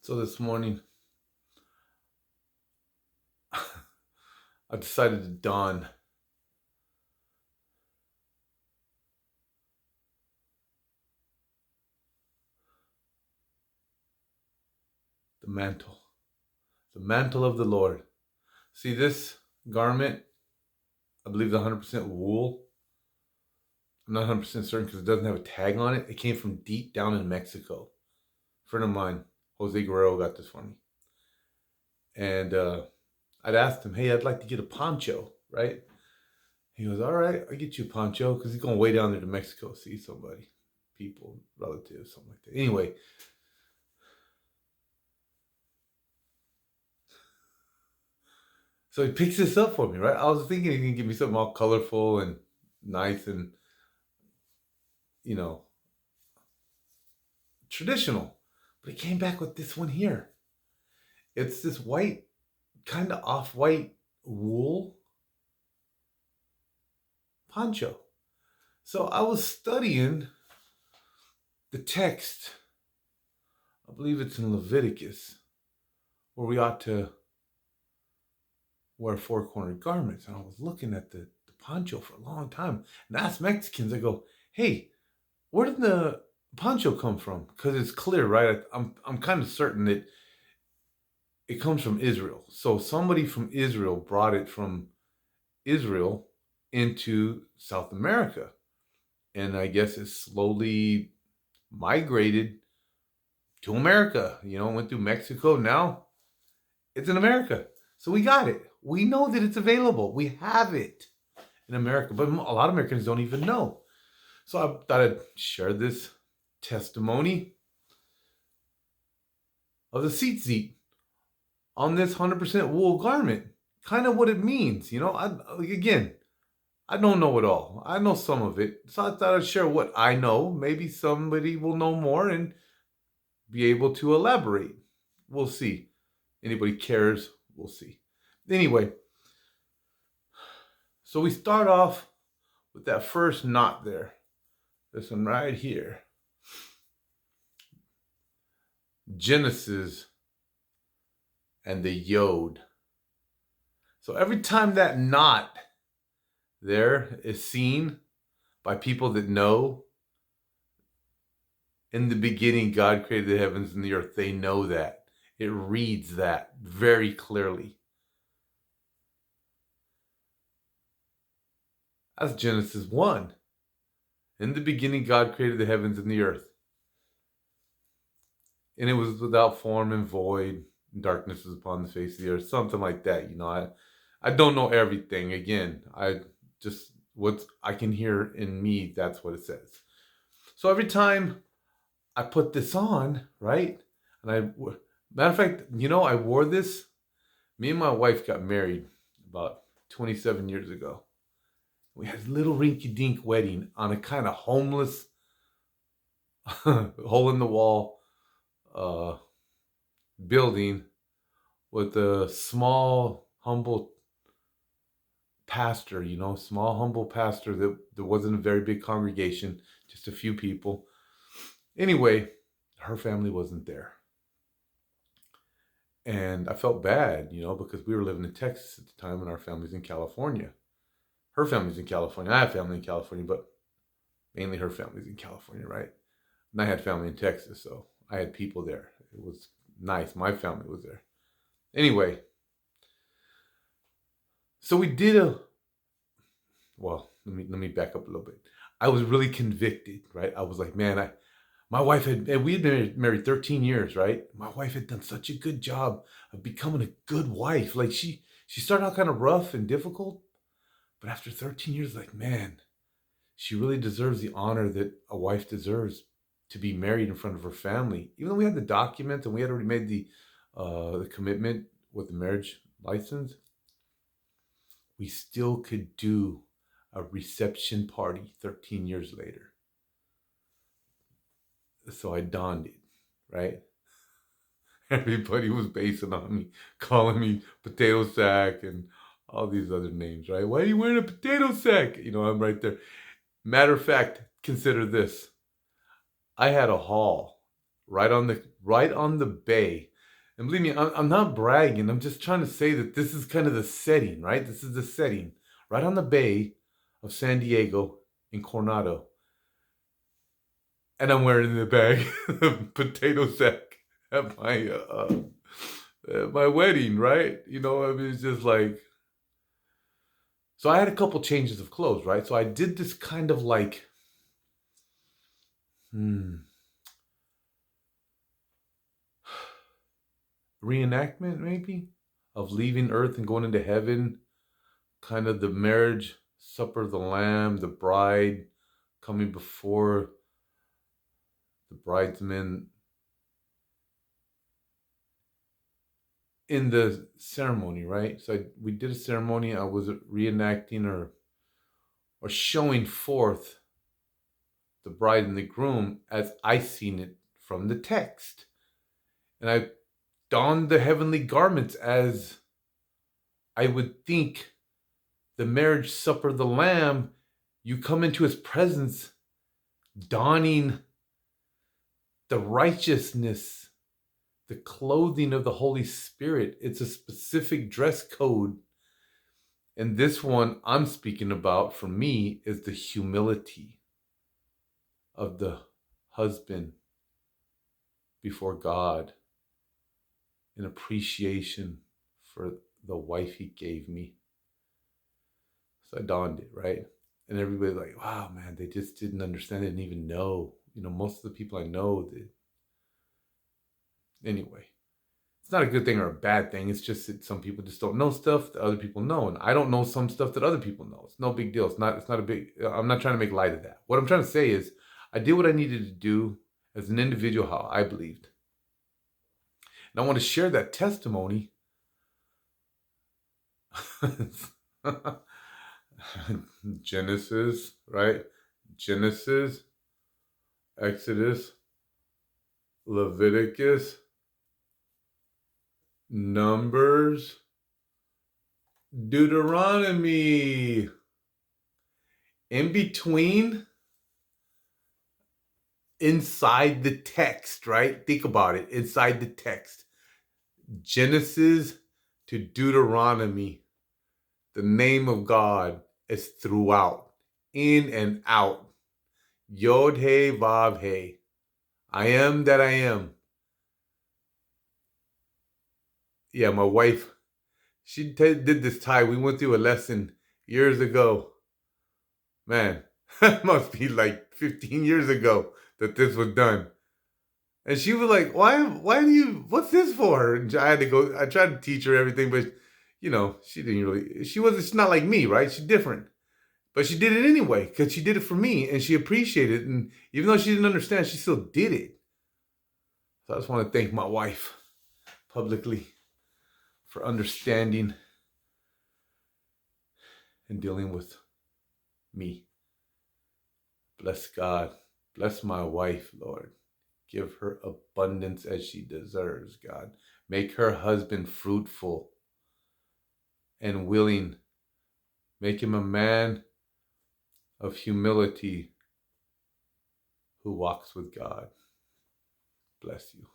So this morning, I decided to don the mantle of the Lord. See this garment? I believe it's 100% wool. I'm not 100% certain because it doesn't have a tag on it. It came from deep down in Mexico. A friend of mine, Jose Guerrero, got this for me. And I'd asked him, hey, I'd like to get a poncho, right? He goes, all right, I'll get you a poncho because he's going way down there to Mexico, see somebody, people, relatives, something like that. Anyway, so he picks this up for me, right? I was thinking he can give me something all colorful and nice and, you know, traditional. But he came back with this one here. It's this white, kind of off-white wool poncho. So I was studying the text. I believe it's in Leviticus, where we ought to wear four-cornered garments. And I was looking at the poncho for a long time. And I asked Mexicans, I go, hey, where did the poncho come from? Because it's clear, right? I'm kind of certain that it comes from Israel. So somebody from Israel brought it from Israel into South America. And I guess it slowly migrated to America. Went through Mexico. Now it's in America. So we got it. We know that it's available. We have it in America. But a lot of Americans don't even know. So I thought I'd share this testimony of the tzitzit on this 100% wool garment. Kind of what it means. I don't know it all. I know some of it. So I thought I'd share what I know. Maybe somebody will know more and be able to elaborate. We'll see. Anybody cares, we'll see. Anyway, so we start off with that first knot there. This one right here. Genesis and the yod. So every time that knot there is seen by people that know, in the beginning God created the heavens and the earth, they know that. It reads that very clearly. That's Genesis 1. In the beginning God created the heavens and the earth. And it was without form and void. And darkness was upon the face of the earth. Something like that. I don't know everything. Again, what I can hear in me, that's what it says. So every time I put this on, right? Matter of fact, I wore this. Me and my wife got married about 27 years ago. We had a little rinky-dink wedding on a kind of homeless, hole in the wall building with a small, humble pastor, small, humble pastor that there wasn't a very big congregation, just a few people. Anyway, her family wasn't there. And I felt bad, because we were living in Texas at the time and our family's in California. Her family's in California. I have family in California, but mainly her family's in California, right? And I had family in Texas, so I had people there. It was nice. My family was there. Anyway, so we did let me back up a little bit. I was really convicted, right? I was like, man, my wife we had been married 13 years, right? My wife had done such a good job of becoming a good wife. Like she started out kind of rough and difficult, but after 13 years, like, man, she really deserves the honor that a wife deserves, to be married in front of her family. Even though we had the documents and we had already made the commitment with the marriage license, we still could do a reception party 13 years later. So I donned it, right? Everybody was basing on me, calling me potato sack and all these other names, right? Why are you wearing a potato sack? I'm right there. Matter of fact, consider this. I had a hall right on the bay. And believe me, I'm not bragging. I'm just trying to say that this is kind of the setting, right? This is the setting right on the bay of San Diego in Coronado. And I'm wearing the bag of potato sack at my wedding, right? You know, I mean, it's just like, so I had a couple changes of clothes, right? So I did this kind of like, hmm, reenactment maybe of leaving Earth and going into heaven, kind of the marriage supper of the Lamb, the bride coming before the bridesmen in the ceremony, right? So we did a ceremony. I was reenacting or showing forth the bride and the groom as I seen it from the text, and I donned the heavenly garments as I would think the marriage supper of the Lamb. You come into His presence, donning the righteousness, the clothing of the Holy Spirit. It's a specific dress code. And this one I'm speaking about for me is the humility of the husband before God, an appreciation for the wife He gave me. So I donned it, right? And everybody's like, wow, man, they just didn't understand, they didn't even know. You know, most of the people I know did. Anyway, it's not a good thing or a bad thing. It's just that some people just don't know stuff that other people know, and I don't know some stuff that other people know. It's no big deal. It's not. It's not a big. I'm not trying to make light of that. What I'm trying to say is, I did what I needed to do as an individual, how I believed, and I want to share that testimony. Genesis, right? Genesis, Exodus, Leviticus, Numbers, Deuteronomy. In between, inside the text, right? Think about it. Inside the text. Genesis to Deuteronomy. The name of God is throughout, in and out. Yod He Vav He. I am that I am. Yeah, my wife, she did this tie. We went through a lesson years ago. Man, it must be like 15 years ago that this was done. And she was like, what's this for? And I had to go, I tried to teach her everything, but you know, she didn't really, she's not like me, right? She's different. But she did it anyway, because she did it for me and she appreciated it. And even though she didn't understand, she still did it. So I just want to thank my wife publicly for understanding and dealing with me. Bless God. Bless my wife, Lord. Give her abundance as she deserves, God. Make her husband fruitful and willing. Make him a man of humility who walks with God. Bless you.